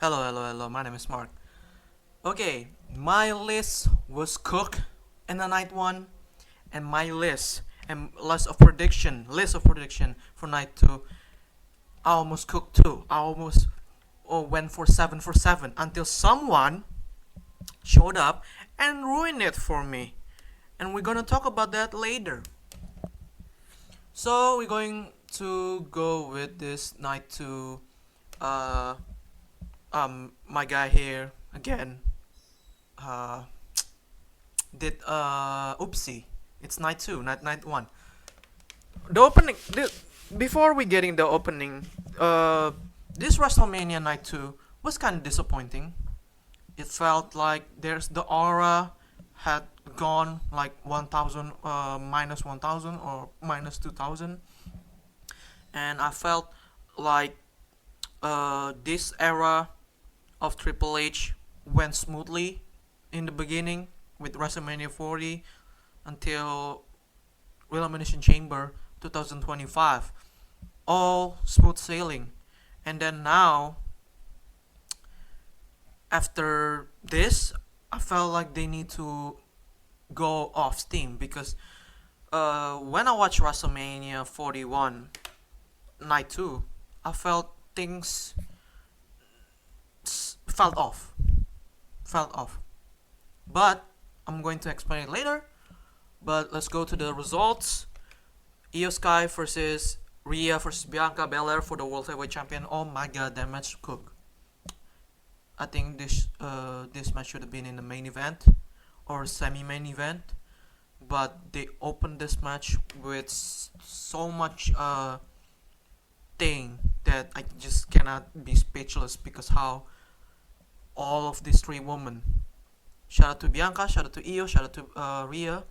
Hello. My name is Mark. Okay, my list was cooked in the night one, and my list of prediction for night two. I almost cooked too. I almost went for 7 for 7 until someone showed up and ruined it for me. And we're gonna talk about that later. So we're going to go with this night two. Uh, my guy here again. Uh, did oopsie. It's night two, not night one. The opening. Before we getting the opening, this WrestleMania night two was kind of disappointing. It felt like there's the aura had gone like 1,000, minus 1,000 or minus 2,000, and I felt like this era of Triple H went smoothly in the beginning with WrestleMania 40 until Elimination Chamber 2025. All smooth sailing. And then now, after this, I felt like they need to go off steam because when I watched WrestleMania 41 night 2, I felt things felt off. Felt off. But I'm going to explain it later. But let's go to the results. Io Sky versus Rhea versus Bianca Belair for the World Heavyweight Champion. Oh my god, that match cooked. I think this match should have been in the main event or semi-main event, but they opened this match with so much thing that I just cannot be speechless because how all of these three women, shout out to Bianca, shout out to Io, shout out to Rhea,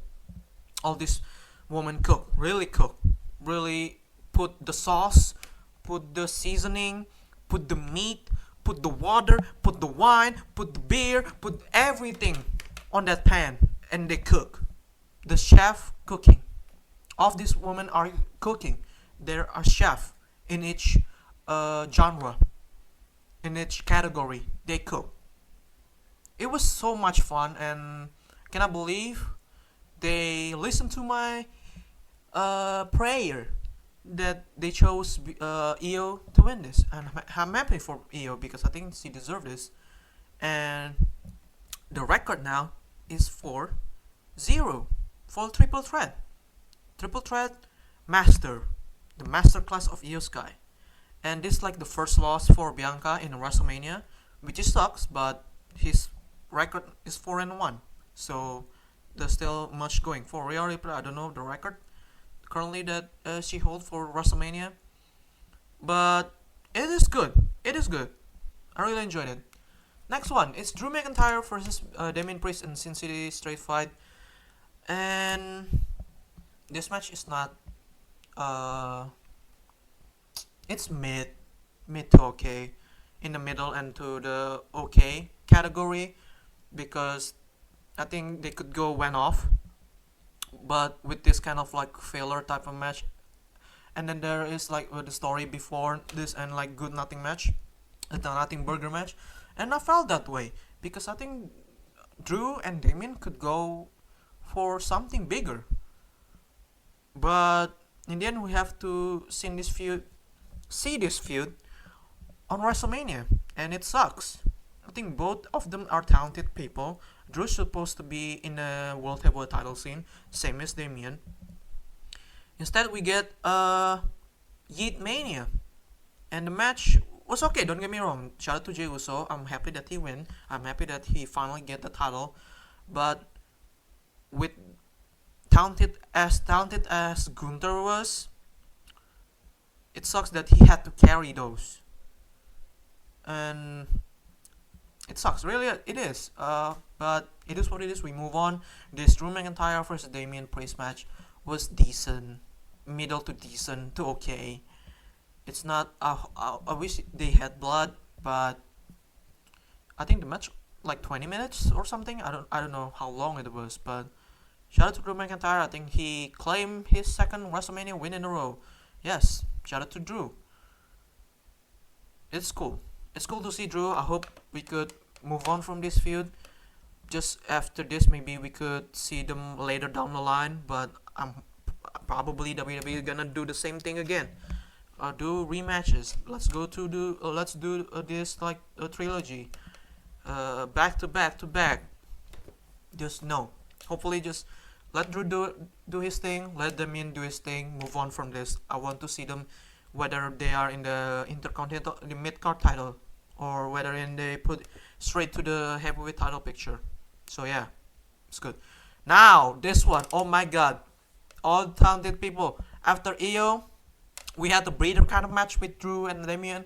all these women really put the sauce, put the seasoning, put the meat, put the water, put the wine, put the beer, put everything on that pan, and they cook. The chef cooking. All of these women are cooking. There are chef in each genre, in each category. They cook. It was so much fun, and can I believe they listened to my prayer that they chose Io to win this, and I'm happy for Io because I think she deserved this. And the record now is 4-0 for triple threat master, the master class of Io Sky. And this is like the first loss for Bianca in WrestleMania, which is sucks, but his record is 4-1, so there's still much going for Rhea Ripley. I don't know the record currently that she holds for WrestleMania, but it is good. It is good. I really enjoyed it. Next one is Drew McIntyre versus Damian Priest in Sin City Straight Fight, and this match is not. It's mid to okay, in the middle and to the okay category, because I think they could go one off, but with this kind of like filler type of match, and then there is like the story before this and like good nothing match, the nothing burger match, and I felt that way because I think Drew and Damien could go for something bigger, but in the end we have to see this feud on WrestleMania, and it sucks. I think both of them are talented people. Drew's supposed to be in the World Heavyweight title scene, same as Damien. Instead, we get Yeet Mania, and the match was okay. Don't get me wrong. Shout out to Jey Uso. I'm happy that he win. I'm happy that he finally get the title. But with talented as Gunther was, it sucks that he had to carry those, and it sucks. Really, it is. But it is what it is. We move on. This Drew McIntyre versus Damian Priest match was decent, middle to decent to okay. It's not. I wish they had blood, but I think the match like 20 minutes or something. I don't know how long it was, but shout out to Drew McIntyre. I think he claimed his second WrestleMania win in a row. Yes, shout out to Drew. It's cool. it's cool to see Drew. I hope we could move on from this feud. Just after this, maybe we could see them later down the line. But I'm probably WWE gonna do the same thing again. Do rematches. Let's do this like a trilogy. Back to back to back. Just no. Hopefully, just let Drew do his thing. Let Damien do his thing. Move on from this. I want to see them, whether they are in the intercontinental, the mid card title, or whether they put straight to the heavyweight title picture. So yeah, it's good. Now this one, oh my god, all talented people. After EO, we had the breeder kind of match with Drew and Damien,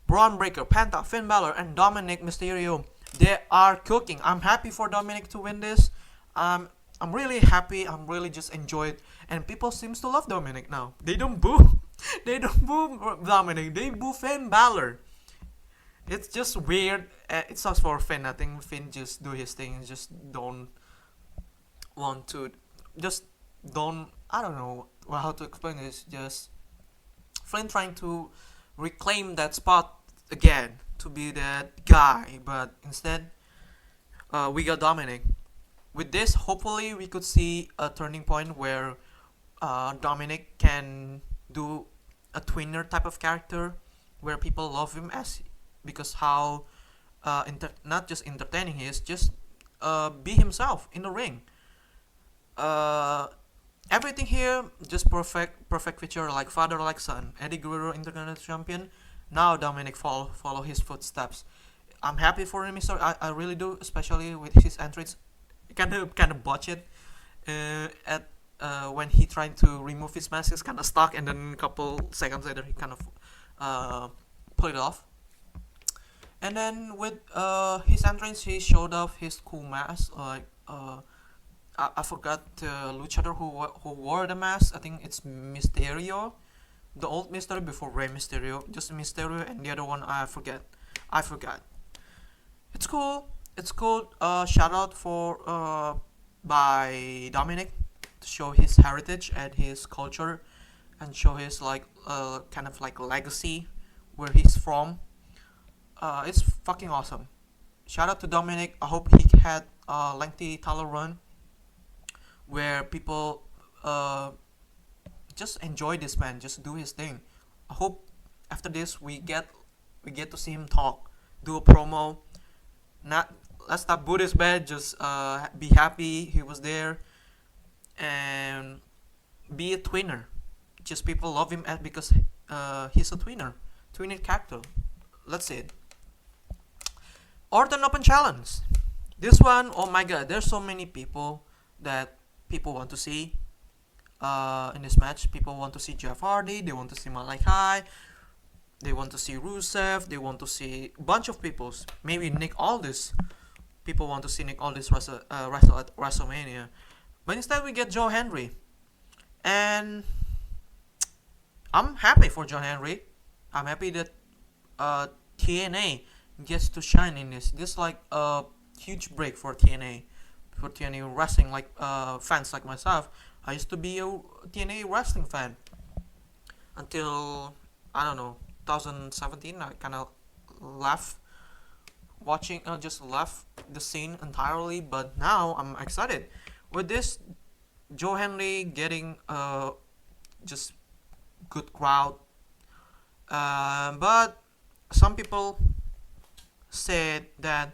Braun Breaker, Penta, Finn Balor, and Dominic Mysterio. They are cooking. I'm happy for Dominic to win this. I'm really happy. I'm really just enjoyed. And people seems to love Dominic now. They don't boo. They don't boo Dominic. They boo Finn Balor. It's just weird. It sucks for Finn. I think Finn just do his thing. Just don't want to. Just don't. I don't know how to explain this. Just Flynn trying to reclaim that spot again to be that guy, but instead we got Dominic. With this, hopefully we could see a turning point where Dominic can do a twinner type of character where people love him as because how not just entertaining he is, just be himself in the ring. Everything here just perfect feature like father like son. Eddie Guerrero Intercontinental Champion. Now Dominic follow his footsteps. I'm happy for him, Mister. I really do, especially with his entrance. Kind of botch it at when he tried to remove his mask. He's kind of stuck, and then a couple seconds later he kind of pulled it off. And then with his entrance, he showed off his cool mask. Like I forgot the luchador who wore the mask. I think it's Mysterio, the old Mysterio before Rey Mysterio. Just Mysterio, and the other one I forget. It's cool. It's cool. Shout out for by Dominic to show his heritage and his culture, and show his like kind of like legacy where he's from. It's fucking awesome. Shout out to Dominic. I hope he had a lengthy title run where people just enjoy this man, just do his thing. I hope after this we get to see him talk, do a promo. Not let's not boo this bad. Just be happy he was there, and be a twinner. Just people love him because he's a twinner character. Let's see it. Orton Open Challenge. This one, oh my god, there's so many people that people want to see in this match. People want to see Jeff Hardy, they want to see Malachi, they want to see Rusev, they want to see a bunch of peoples. Maybe Nick Aldis. People want to see Nick Aldis wrestle at WrestleMania. But instead we get Joe Henry. And I'm happy for Joe Henry. I'm happy that TNA gets to shine in this. This is like a huge break for TNA. For TNA wrestling, like fans like myself. I used to be a TNA wrestling fan until I don't know 2017. I kind of left watching, just left the scene entirely. But now I'm excited with this. Joe Henry getting just good crowd, but some people said that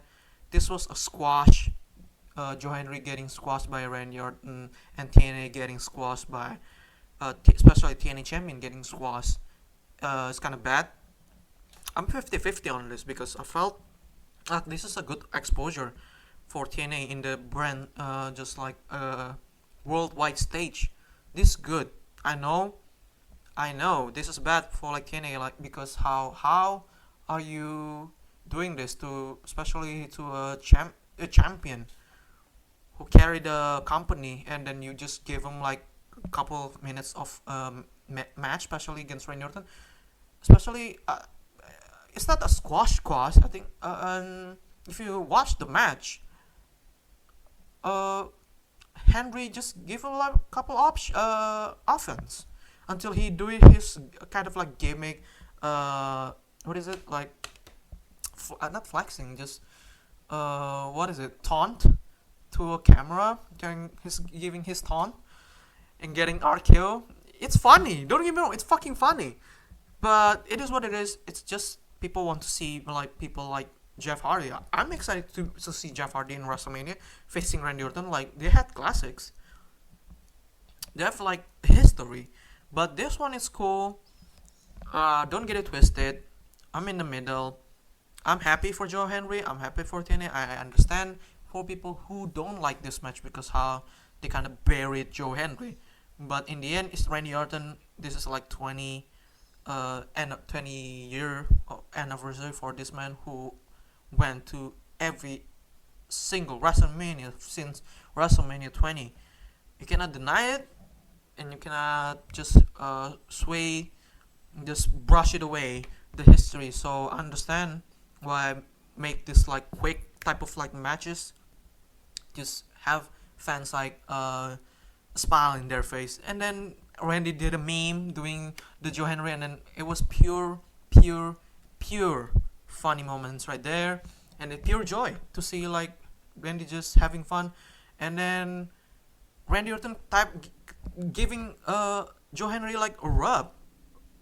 this was a squash. Joe Henry getting squashed by Randy Orton and TNA getting squashed by, especially TNA champion getting squashed. It's kind of bad. I'm 50-50 on this because I felt that this is a good exposure for TNA in the brand, just like worldwide stage. This is good. I know. This is bad for like TNA, like because how are you doing this to, especially to a champion who carried the company, and then you just give him like a couple of minutes of match, especially against Randy Orton. Especially, it's not a squash. I think, if you watch the match, Henry just give him like a couple offense until he do his kind of like gimmick. What is it like? not flexing, just what is it, taunt to a camera, giving his taunt and getting RKO. It's funny. Don't get me wrong. It's fucking funny. But it is what it is. It's just people want to see like people like Jeff Hardy. I'm excited to see Jeff Hardy in WrestleMania facing Randy Orton. Like they had classics. They have like history. But this one is cool. Don't get it twisted. I'm in the middle. I'm happy for Joe Henry. I'm happy for TNA. I understand for people who don't like this match because how they kind of buried Joe Henry. But in the end, it's Randy Orton. This is like 20-year anniversary for this man who went to every single WrestleMania since WrestleMania 20. You cannot deny it, and you cannot just just brush it away, the history. So I understand why I make this like quick type of like matches. Just have fans like smile in their face, and then Randy did a meme doing the Joe Henry, and then it was pure funny moments right there, and it pure joy to see like Randy just having fun, and then Randy Orton giving Joe Henry like a rub,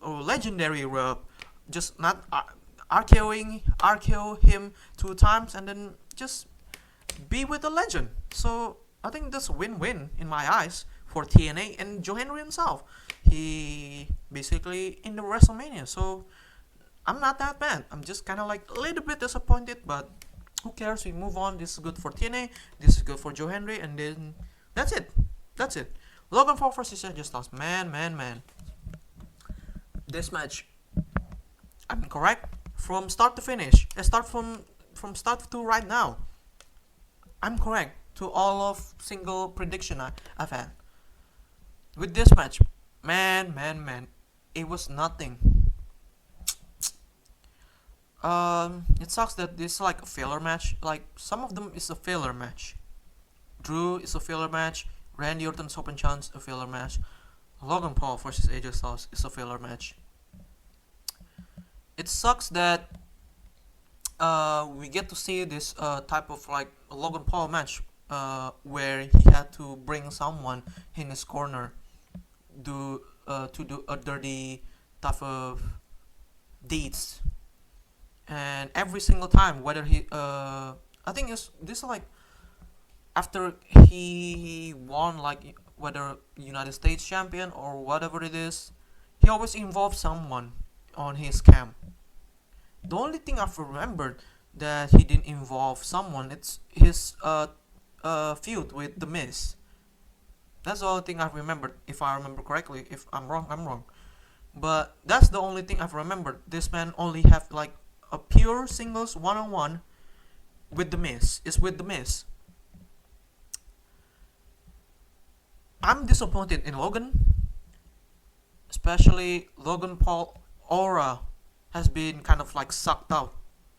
a legendary rub, just not RKO him 2 times, and then just be with the legend. So I think that's a win-win in my eyes for TNA and Joe Henry himself. He basically in the WrestleMania, so I'm not that bad. I'm just kind of like a little bit disappointed, but who cares? We move on. This is good for TNA. This is good for Joe Henry, and then that's it. That's it. Logan Paul versus AJ Styles. Man. This match, I'm correct from start to finish. I start from start to right now. I'm correct to all of single prediction I've had. With this match, man, it was nothing. It sucks that this is like a filler match. Like some of them is a filler match. Drew is a filler match. Randy Orton's Open Chance a filler match. Logan Paul versus AJ Styles is a filler match. It sucks that we get to see this type of like Logan Paul match where he had to bring someone in his corner to do a dirty type of deeds, and every single time whether he I think this is like after he won like whether United States champion or whatever it is, he always involved someone on his camp. The only thing I've remembered that he didn't involve someone, it's his feud with The Miz. That's the only thing I've remembered, if I remember correctly. If I'm wrong, I'm wrong. But that's the only thing I've remembered. This man only have like a pure singles one-on-one with The Miz. It's with The Miz. I'm disappointed in Logan. Especially Logan Paul aura has been kind of like sucked out.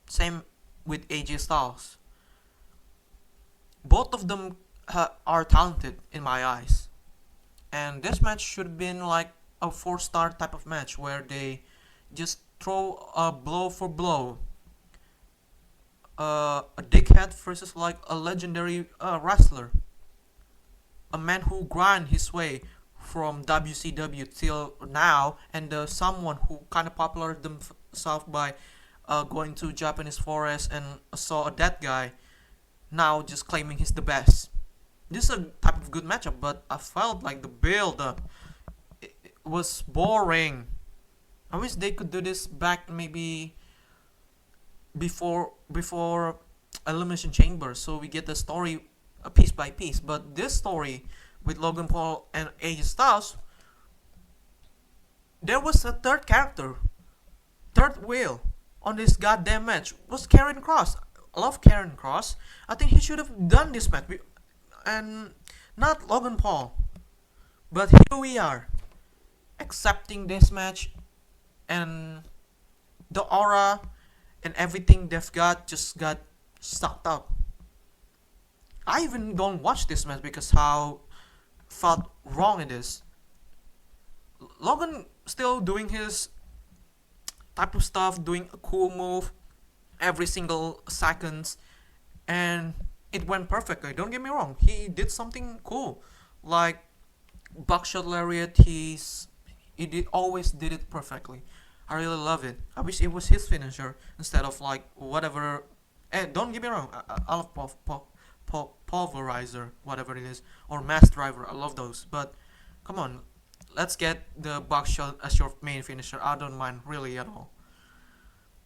Same with AJ Styles. Both of them are talented in my eyes. And this match should have been like a 4-star type of match where they just throw a blow for blow. A dickhead versus like a legendary wrestler. A man who grind his way from WCW till now, and someone who kind of popular themselves by going to Japanese forest and saw a dead guy, now just claiming he's the best. This is a type of good matchup, but I felt like the build up it was boring. I wish they could do this back maybe before Elimination Chamber, so we get the story piece by piece. But this story with Logan Paul and AJ Styles, there was a third character, third wheel on this goddamn match was Karrion Kross. I love Karrion Kross. I think he should have done this match and not Logan Paul. But here we are, accepting this match, and the aura and everything they've got just got sucked up. I even don't watch this match because how felt wrong it is. Logan still doing his type of stuff, doing a cool move, every single seconds, and it went perfectly. Don't get me wrong, he did something cool, like buckshot lariat. He did always did it perfectly. I really love it. I wish it was his finisher instead of like whatever. And don't get me wrong, I love pulverizer, whatever it is, or mass driver. I love those, but come on, let's get the buckshot as your main finisher. I don't mind really at all.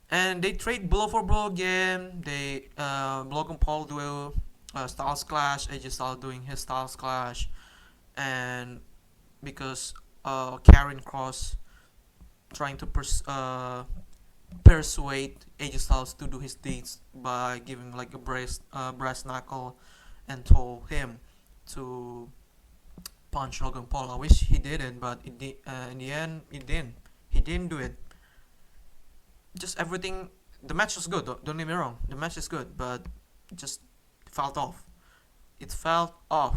And they trade blow for blow again. They Logan Paul do Styles Clash, AJ Styles doing his Styles Clash, and because Karen Cross trying to persuade AJ Styles to do his deeds by giving like a brass knuckle and told him to punch Logan Paul. I wish he didn't, but in the end, he didn't. He didn't do it. Just everything. The match was good. Don't get me wrong. The match is good, but it just felt off. It felt off,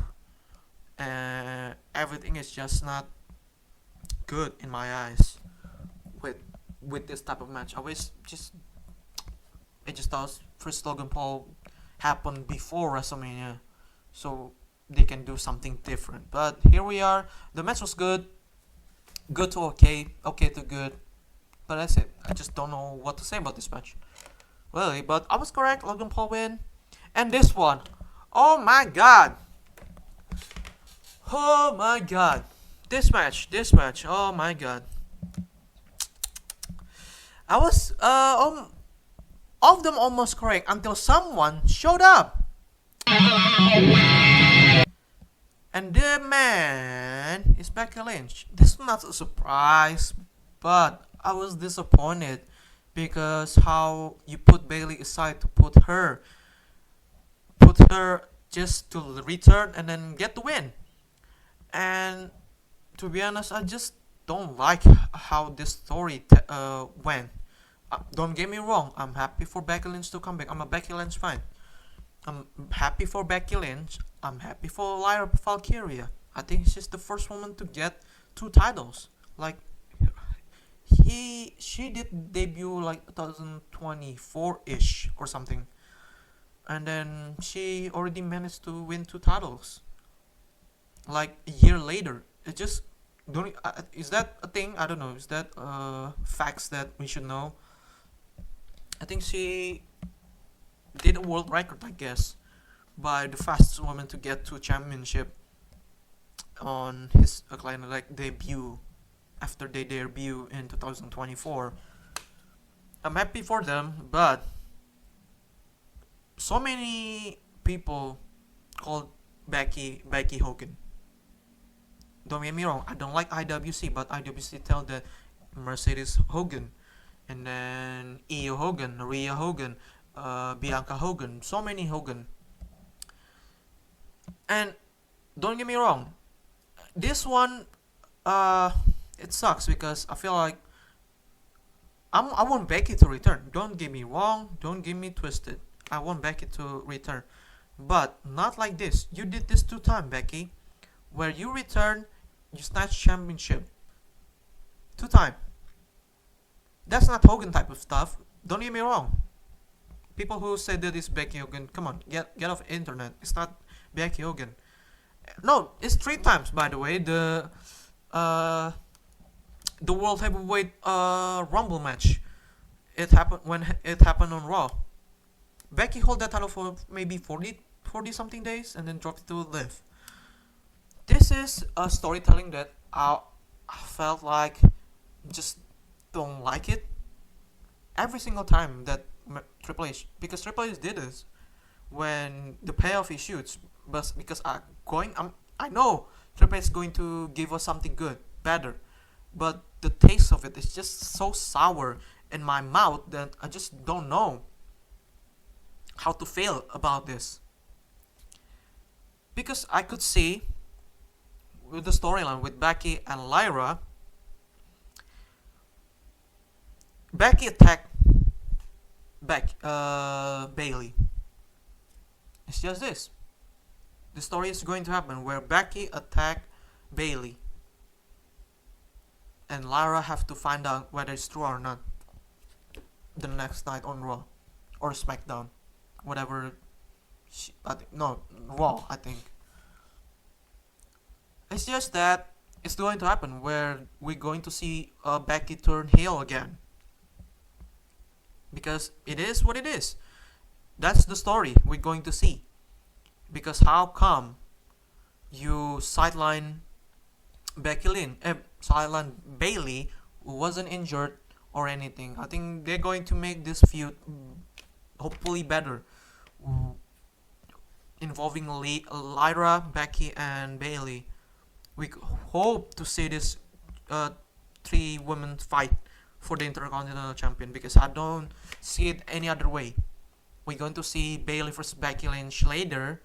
and everything is just not good in my eyes with this type of match. I wish just it just does first Logan Paul happen before WrestleMania, so they can do something different. But here we are. The match was good, good to okay, okay to good. But that's it. I just don't know what to say about this match, really. But I was correct. Logan Paul win, and this one, oh my god, oh my god, this match, oh my god. I was all of them almost correct until someone showed up. And the man is Becky Lynch. This is not a surprise, but I was disappointed because how you put Bailey aside to put her just to return and then get the win. And to be honest, I just don't like how this story went. Don't get me wrong, I'm happy for Becky Lynch to come back. I'm a Becky Lynch fan. I'm happy for Becky Lynch. I'm happy for Lyra Valkyria. I think she's the first woman to get 2 titles. Like she did debut like 2024-ish or something, and then she already managed to win 2 titles. Like a year later, it just don't. Is that a thing? I don't know. Is that facts that we should know? I think she did a world record, I guess, by the fastest woman to get to championship on his kind of like debut after they debut in 2024. I'm happy for them, but so many people called Becky Hogan. Don't get me wrong, I don't like IWC, but IWC tell that Mercedes Hogan, and then Io Hogan, Rhea Hogan, Bianca Hogan, so many Hogan. And don't get me wrong, this one, it sucks because I feel like I want Becky to return. Don't get me wrong, don't get me twisted. I want Becky to return, but not like this. You did this 2 times, Becky, where you return, you snatch championship 2 times. That's not Hogan type of stuff. Don't get me wrong. People who say that it's Becky Hogan, come on, get off the internet. It's not Becky Hogan. No, it's 3 times, by the way. The World Heavyweight Rumble match. It happened when it happened on Raw. Becky held that title for maybe 40 something days and then dropped it to Liv. This is a storytelling that I felt like just don't like it every single time that Triple H, because Triple H did this when the payoff is huge, but because I know Triple H is going to give us something good, better, but the taste of it is just so sour in my mouth that I just don't know how to feel about this. Because I could see with the storyline with Becky and Lyra, Becky attacked Bailey. It's just this. The story is going to happen where Becky attacked Bailey, and Lyra have to find out whether it's true or not the next night on Raw. or SmackDown, whatever. No, Raw. I think it's just that it's going to happen where we're going to see Becky turn heel again because it is what it is. That's the story we're going to see. Because how come you sideline sideline Bailey, who wasn't injured or anything? I think they're going to make this feud hopefully better, involving Lyra, Becky, and Bailey. We hope to see this three women fight for the Intercontinental Champion because I don't see it any other way. We're going to see Bailey versus Becky Lynch later,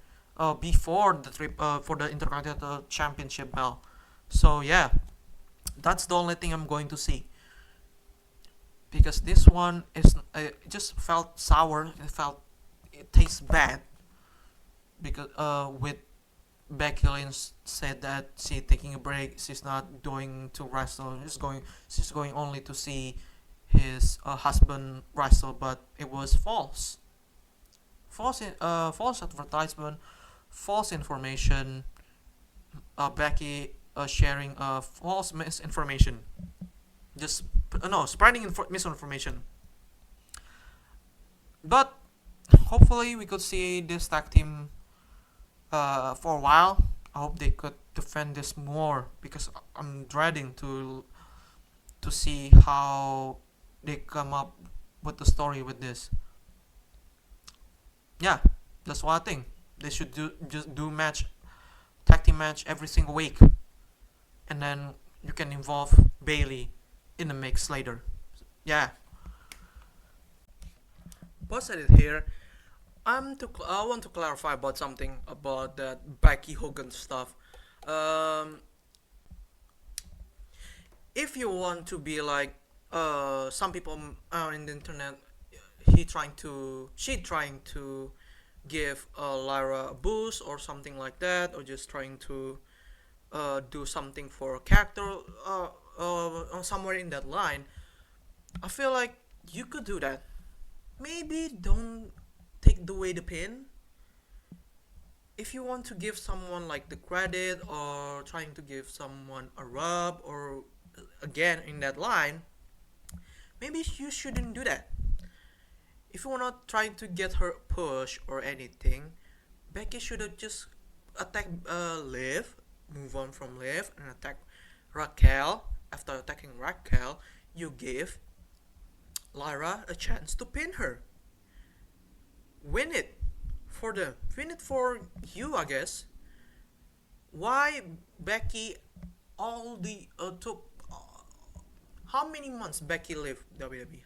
before the trip for the Intercontinental Championship belt. So yeah, that's the only thing I'm going to see because this one is it just felt sour. It tastes bad because with Becky Lynch said that she's taking a break. She's not going to wrestle. She's going only to see his husband wrestle, but it was false. False advertisement, false information. Becky sharing false misinformation. Just no spreading misinformation. But hopefully we could see this tag team for a while. I hope they could defend this more because I'm dreading to see how they come up with the story with this. Yeah, that's what I think. They should just do tag team match every single week, and then you can involve Bailey in the mix later. Yeah. Posted it here. I want to clarify about something about that Becky Hogan stuff. Um, if you want to be like some people in the internet, she trying to give Lyra a boost or something like that, or just trying to do something for a character somewhere in that line. I feel like you could do that. Maybe don't take away the pin. If you want to give someone like the credit or trying to give someone a rub or again in that line, maybe you shouldn't do that. If you wanna try to get her push or anything, Becky should have just attack Liv, move on from Liv and attack Raquel. After attacking Raquel, you give Lyra a chance to pin her. Win it for them. Win it for you, I guess. Why Becky all the took how many months Becky lived WWE?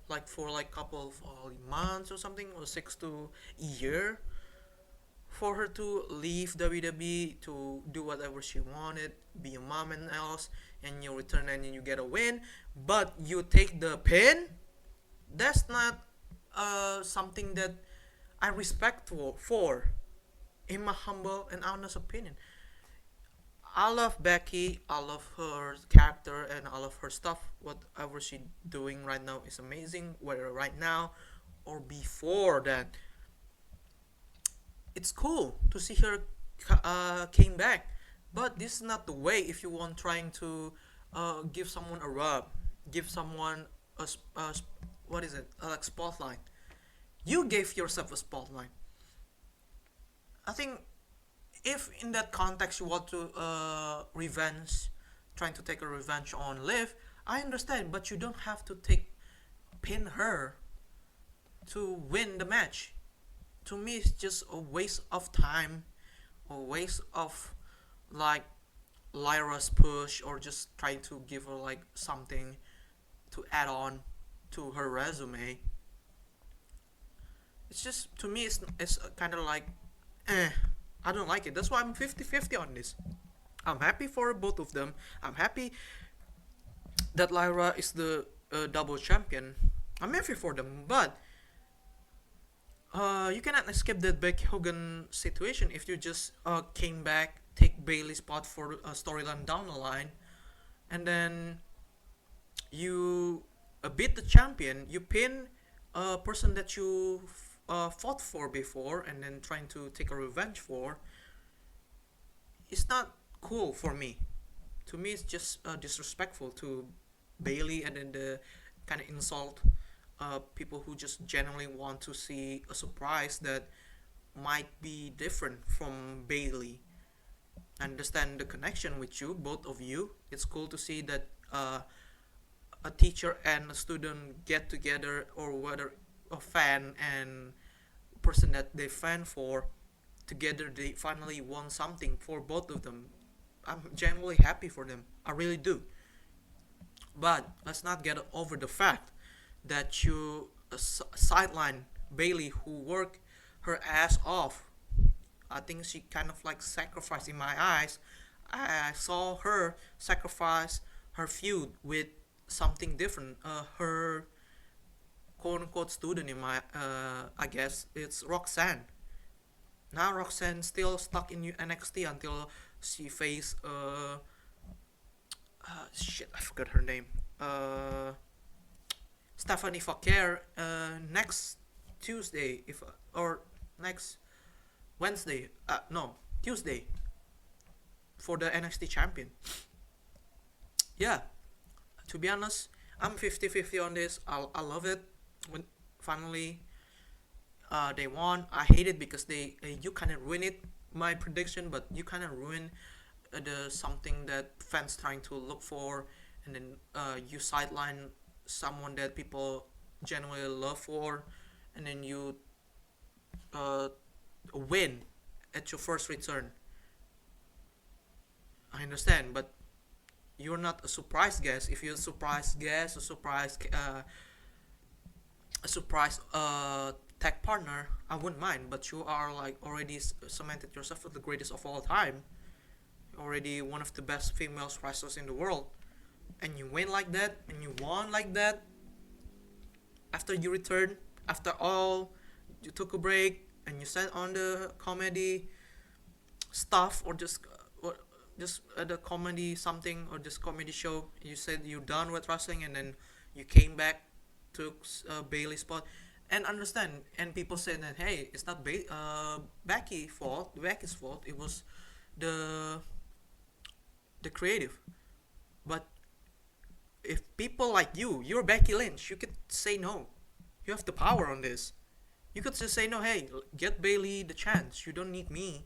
Like for like couple of months or something, or 6 to a year for her to leave WWE to do whatever she wanted, be a mom and else, and you return and you get a win, but you take the pin. That's not something that I respect for, in my humble and honest opinion. I love Becky. I love her character and I love her stuff. Whatever she doing right now is amazing. Whether right now or before that, it's cool to see her came back. But this is not the way. If you want trying to give someone a rub, give someone a what is it? Like spotlight. You gave yourself a spotlight. I think if in that context you want to revenge, trying to take a revenge on Liv, I understand, but you don't have to pin her to win the match. To me, it's just a waste of time, a waste of like Lyra's push, or just trying to give her like something to add on to her resume. It's just to me, it's kind of like, I don't like it. That's why I'm 50-50 on this. I'm happy for both of them. I'm happy that Lyra is the double champion. I'm happy for them, but you cannot escape that Becky Hogan situation if you just came back, take Bailey's spot for a storyline down the line, and then you beat the champion, you pin a person that you fought for before and then trying to take a revenge for, it's not cool for me. To me, it's just disrespectful to Bailey, and then the kind of insult people who just genuinely want to see a surprise that might be different from Bailey. I understand the connection with you, both of you. It's cool to see that a teacher and a student get together, or whether a fan and person that they fan for together, they finally won something for both of them. I'm genuinely happy for them. I really do. But let's not get over the fact that you sideline Bailey, who worked her ass off. I think she kind of like sacrificed in my eyes. I saw her sacrifice her feud with something different. Her quote unquote student in my, I guess it's Roxanne. Now Roxanne still stuck in NXT until she faced shit, I forgot her name. Stephanie Fauquier next Tuesday, if or next Wednesday. No, Tuesday for the NXT champion. Yeah, to be honest, I'm 50-50 on this. I love it when finally they won. I hate it because they you kind of ruin it, my prediction, but you kind of ruin the something that fans trying to look for, and then you sideline someone that people genuinely love for, and then you uh, win at your first return. I understand, but you're not a surprise guest. If you're a surprise guest, a surprise tech partner, I wouldn't mind. But you are like already cemented yourself as the greatest of all time, already one of the best female wrestlers in the world, and you win like that, and you won like that. After you return, after all, you took a break and you sat on the comedy stuff, or just the comedy something, or just comedy show. You said you're done with wrestling, and then you came back, took Bailey's spot, and understand. And people said that, hey, it's not Becky's fault. It was the the creative. But if people like you're Becky Lynch, you could say no. You have the power on this. You could just say no. Hey, get Bailey the chance. You don't need me.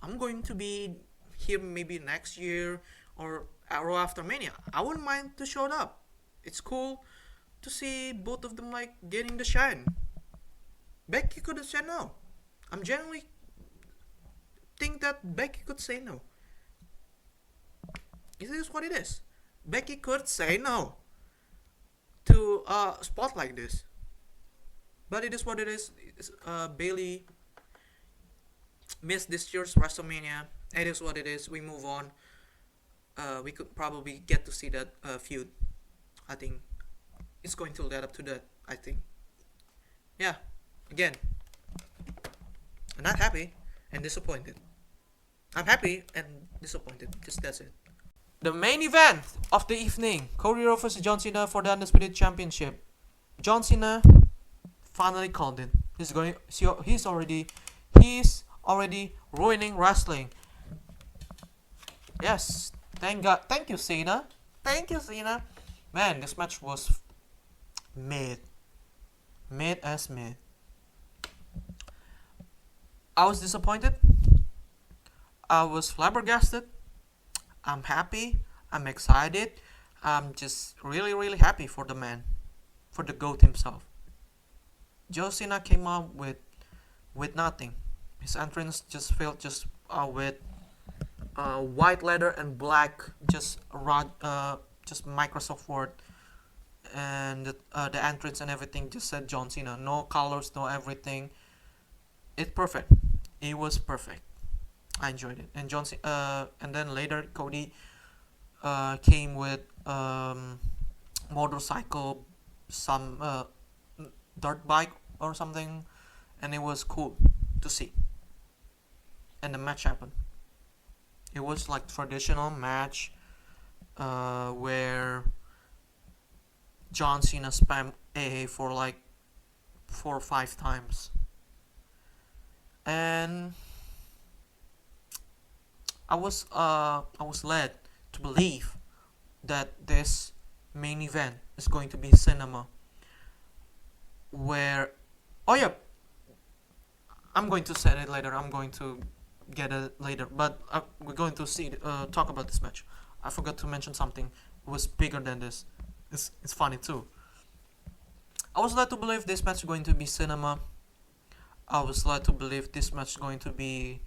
I'm going to be here maybe next year, or Raw after Mania. I wouldn't mind to show up. It's cool to see both of them like getting the shine. Becky could have said no. I'm genuinely think that Becky could say no. It is what it is. Becky could say no to a spot like this, but it is what it is. Bailey missed this year's WrestleMania. It is what it is. We move on. We could probably get to see that feud. I think it's going to lead up to that. I think. Yeah. Again, I'm not happy and disappointed. I'm happy and disappointed. Just that's it. The main event of the evening: Cody Rhodes versus John Cena for the Undisputed Championship. John Cena finally called it. He's already ruining wrestling. Yes, thank God. Thank you, Cena. Thank you, Cena. Man, this match was mid as mid. I was disappointed. I was flabbergasted. I'm happy. I'm excited. I'm just really, really happy for the man, for the GOAT himself. John Cena came out with nothing. His entrance just felt just with white leather and black, just Microsoft Word, and the entrance and everything just said John Cena. No colors, no everything. It's perfect. It was perfect. I enjoyed it. And and then later Cody came with motorcycle, some dirt bike or something, and it was cool to see. And the match happened. It was like traditional match where John Cena spammed AA for like 4 or 5 times. And I was led to believe that this main event is going to be cinema, where, oh yeah, I'm going to say it later. I'm going to get it later, but we're going to talk about this match. I forgot to mention something. It was bigger than this. It's funny too. I was led to believe this match is going to be cinema. I was led to believe this match is going to be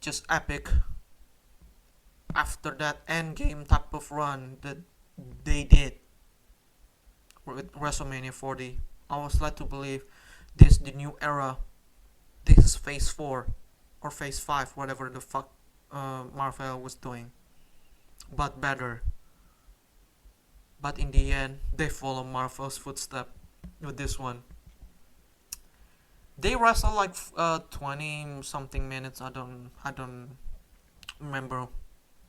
just epic. After that endgame type of run that they did with WrestleMania 40, I was led to believe this is the new era. This is Phase 4 or Phase 5, whatever the fuck Marvel was doing, but better. But in the end, they follow Marvel's footstep with this one. They wrestle like 20 something minutes. I don't remember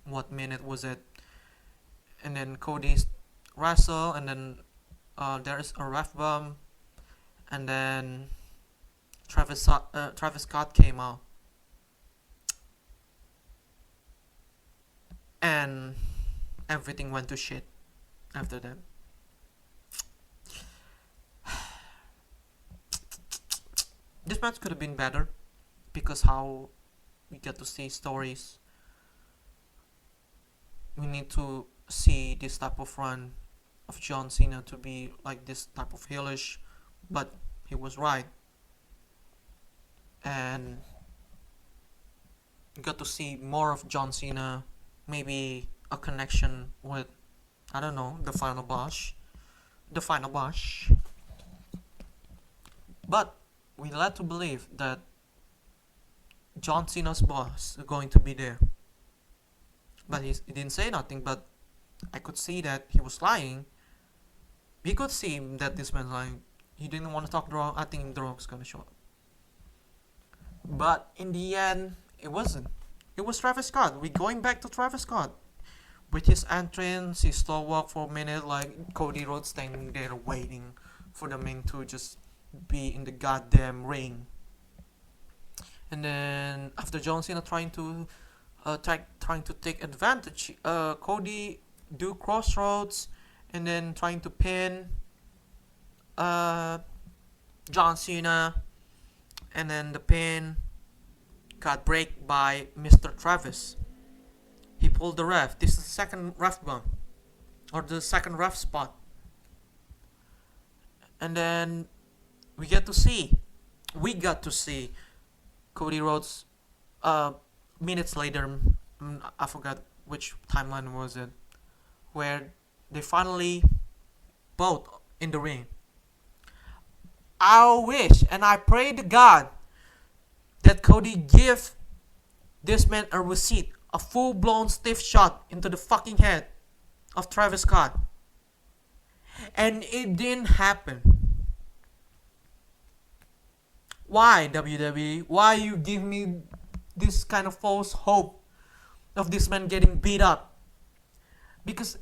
what minute was it. And then Cody's wrestle, and then there is a ref bump, and then Travis Scott came out, and everything went to shit after that. This match could have been better because how we get to see stories. We need to see this type of run of John Cena to be like this type of heelish, but he was right. And we got to see more of John Cena, maybe a connection with, I don't know, the final boss. But we led to believe that John Cena's boss is going to be there. But he didn't say nothing, but I could see that he was lying. We could see that this man lying. He didn't want to talk to Rock. I think The Rock's gonna show up. But in the end, it wasn't. It was Travis Scott. We're going back to Travis Scott. With his entrance, his slow walk for a minute, like Cody Rhodes standing there waiting for the man to just be in the goddamn ring. And then after John Cena trying to take advantage, Cody do crossroads, and then trying to pin John Cena, and then the pin got break by Mr. Travis. He pulled the ref. This is the second ref bump, or the second ref spot. And then we got to see Cody Rhodes minutes later. I forgot which timeline was it, where they finally both in the ring. I wish and I pray to God that Cody give this man a receipt, a full-blown stiff shot into the fucking head of Travis Scott. And it didn't happen. Why, WWE? Why you give me this kind of false hope of this man getting beat up? Because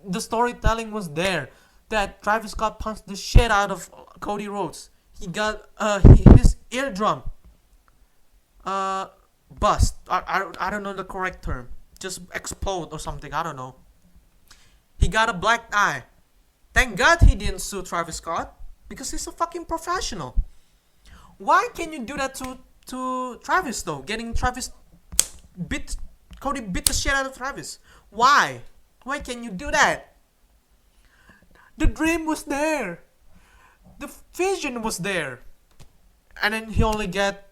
the storytelling was there that Travis Scott punched the shit out of Cody Rhodes. He got his eardrum bust. I don't know the correct term. Just explode or something. I don't know. He got a black eye. Thank God he didn't sue Travis Scott, because he's a fucking professional. Why can you do that to Travis though? Cody beat the shit out of Travis. Why? Why can you do that? The dream was there. The vision was there. And then he only get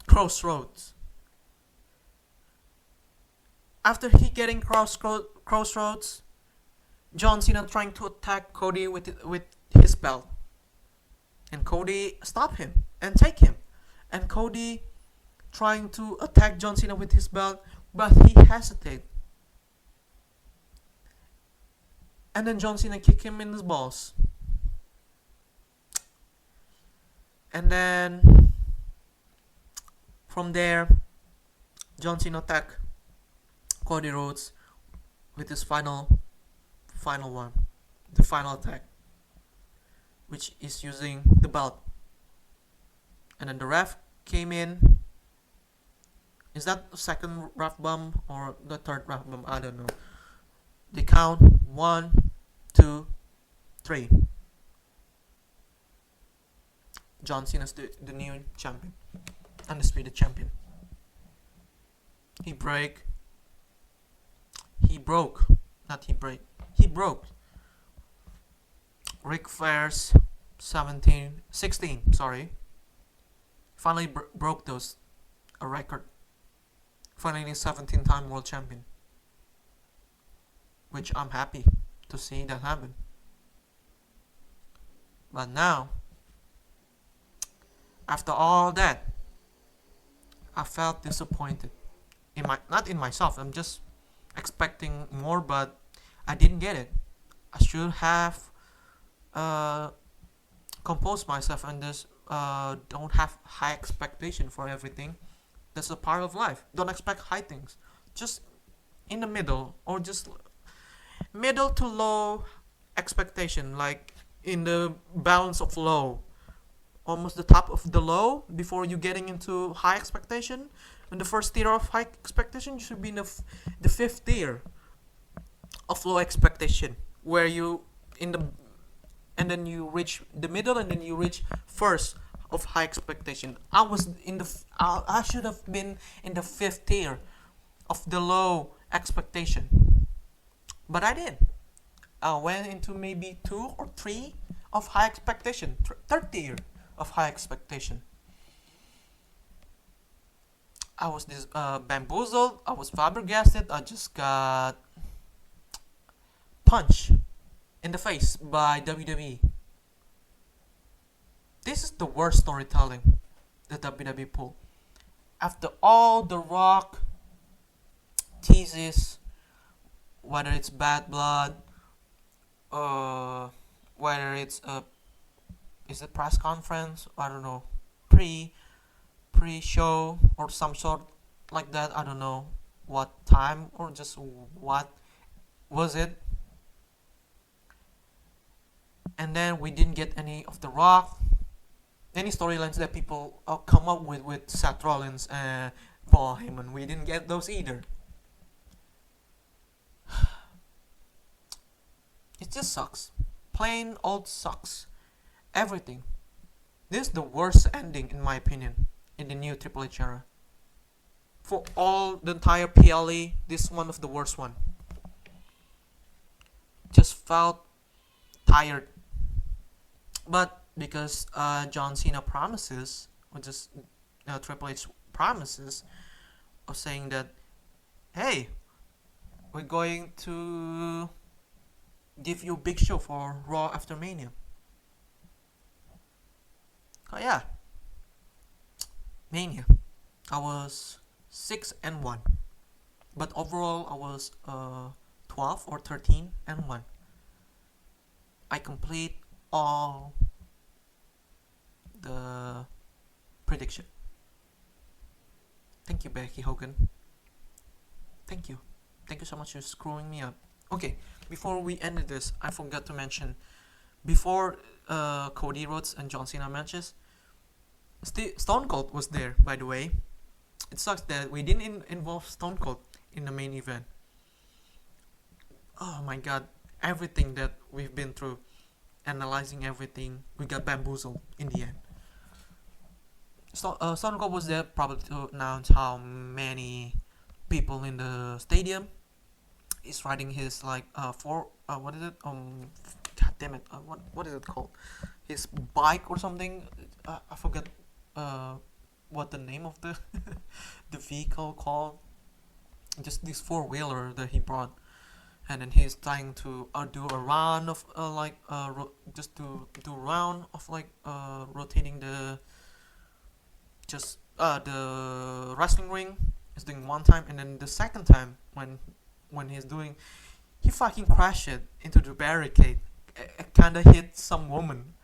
crossroads. After he getting crossroads, John Cena trying to attack Cody with his belt. And Cody stop him and take him. And Cody trying to attack John Cena with his belt, but he hesitated. And then John Cena kick him in his balls. And then from there, John Cena attack Cody Rhodes with his final one, the final attack. which is using the belt. And then the ref came in. Is that the second ref bump or the third ref bump? I don't know. They count 1, 2, 3. John Cena's the new champion, undisputed champion. He broke. He broke Ric Flair's 16. Sorry. Finally broke those a record. Finally, 17-time world champion. Which I'm happy to see that happen. But now, after all that, I felt disappointed. Not in myself. I'm just expecting more, but I didn't get it. I should have composed myself and just don't have high expectation for everything. That's a part of life. Don't expect high things. Just in the middle, or just middle to low expectation, like in the balance of low, almost the top of the low before you getting into high expectation. In the first tier of high expectation, you should be in the fifth tier of low expectation, where you in the and then you reach the middle, and then you reach first of high expectation. I was in the I should have been in the fifth tier of the low expectation, but I did. I went into maybe 2 or 3 of high expectation, third tier of high expectation. I was bamboozled. I was flabbergasted. I just got punched in the face by WWE. This is the worst storytelling that WWE pulled. After all the Rock teases, whether it's bad blood, whether it's is it press conference? I don't know, pre-show or some sort like that. I don't know what time or just what was it. And then we didn't get any of The Rock, any storylines that people come up with Seth Rollins and Paul Heyman. We didn't get those either. It just sucks. Plain old sucks. Everything. This is the worst ending, in my opinion, in the new Triple H era. For all the entire PLE, this is one of the worst one. Just felt tired. But because John Cena promises, or just Triple H promises, of saying that, hey, we're going to give you a big show for Raw after Mania. Oh yeah, Mania. I was 6-1, but overall I was 12 or 13-1. I complete all the prediction. Thank you, Becky Hogan. Thank you so much for screwing me up. Okay, before we ended this, I forgot to mention, before Cody Rhodes and John Cena matches, Stone Cold was there, by the way. It sucks that we didn't involve Stone Cold in the main event. Oh my god, everything that we've been through, analyzing everything, we got bamboozled in the end. Stone Cold was there probably to announce how many people in the stadium. He's riding his what is it? God damn it! What is it called? His bike or something? I forget what the name of the the vehicle called. Just this 4-wheeler that he brought, and then he's trying to do a round of just to do a round of rotating the wrestling ring. He's doing one time, and then the second time when he's doing, he fucking crashed it into the barricade. It kind of hit some woman.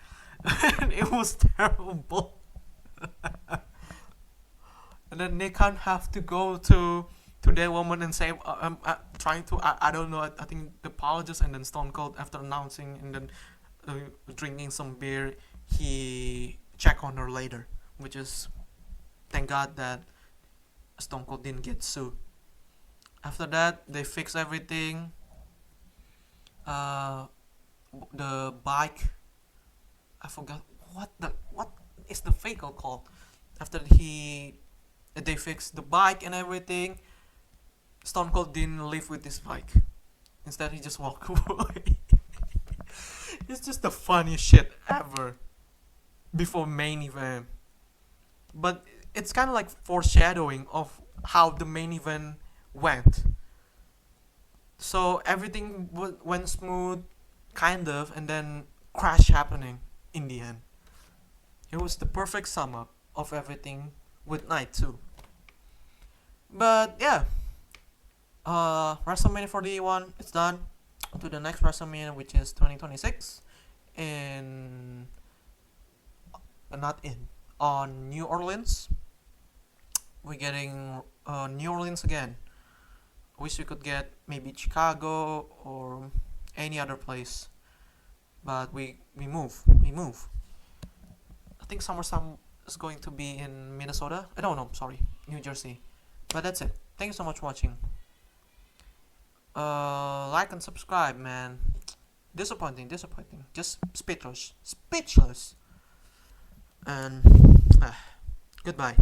And it was terrible. And then they can't have to go to that woman and say, I'm trying to, I don't know, I think the apologist, and then Stone Cold after announcing, and then drinking some beer, he checked on her later, which is thank God that Stone Cold didn't get sued. After that, they fix everything. Uh, the bike, I forgot what is the vehicle called. After they fixed the bike and everything, Stone Cold didn't live with his bike. Instead, he just walked away. It's just the funniest shit ever before main event. But it's kind of like foreshadowing of how the main event went. So everything went smooth, kind of, and then crash happening in the end. It was the perfect sum up of everything with Night 2. But yeah, WrestleMania 41, it's done. To the next WrestleMania, which is 2026, in not in on New Orleans. We're getting New Orleans again. Wish we could get maybe Chicago or any other place, but we move. I think SummerSlam is going to be in Minnesota. I don't know. Sorry, New Jersey. But that's it. Thank you so much for watching. Like and subscribe, man. Disappointing. Just speechless. And goodbye.